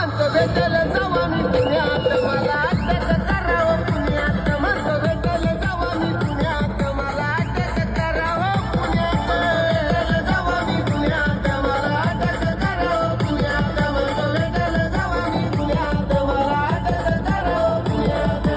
म्हणतो भेटेल जावा मी पुण्यात मला अटक करावं पुण्यात म्हणतो भेटेल जावा मी पुण्यात मला अटक करावं पुण्यात भेटेल जावा मी पुण्यात मला अटक करावं पुण्यात म्हणतो भेटेल जावा मी पुण्यात मला अटक करावं पुण्यात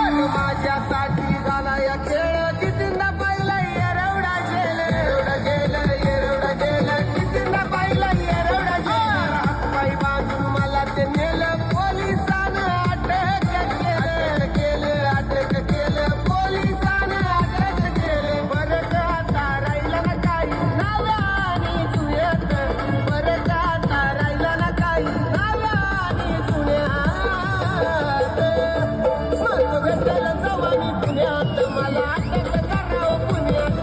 माझ्यासाठी झाला या खेळ कितींदा पाहिला एरवढा गेलं एरवढा गेलं कितींदा पाहिला एरवढा गेलं हातपाय बांधून मला ते नेलं पोलिसानं अटक केलं पोलिसानं अटक केलं बरं का आता राहिलं ना काही नाव्याने जुन्यात बरं का आता राहिलं ना काही नाव्याने जुन्यात म्हणतो भेटेल जावा मी पुण्यात मला अटक करावं पुण्यात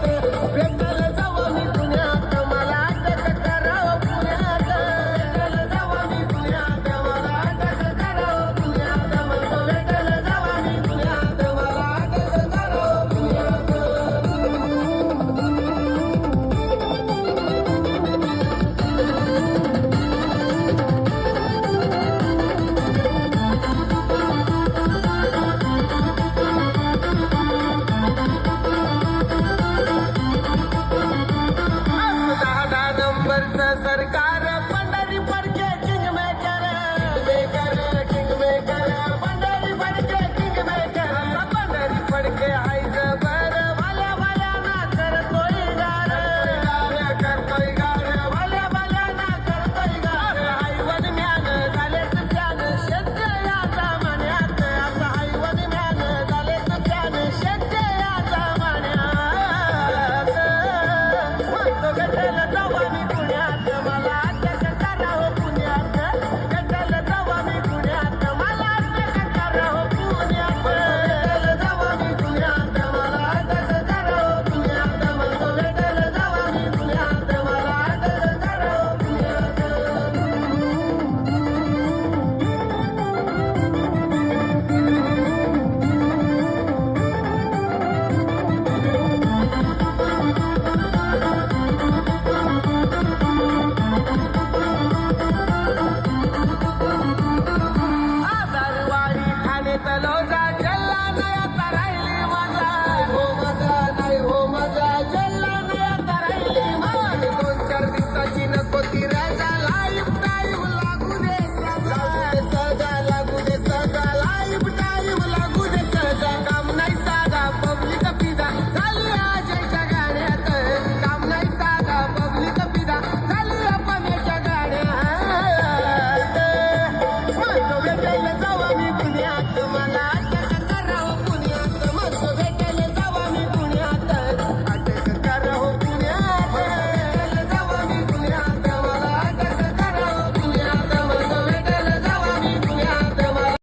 भेटेल जावा मी पुण्यात मला अटक करावं पुण्यात भेटेल जावा मी पुण्यात मला अटक करावं पुण्यात म्हणतो भेटेल जावा मी पुण्यात मला अटक करावं पुण्यात दहा नंबरचं सरकार पंढरी पडके किंगमेकर पंढरी पडके किंगमेकर पंढरी पडके आईज बर भल्या भल्याना करतोय गार भल्या भल्याना करतोय गार आईवन म्यान झालेच त्यान शेत या जमान्यात असं आईवन म्यान झालेच त्यान शेत या जमान्यात म्हणतो भेटेल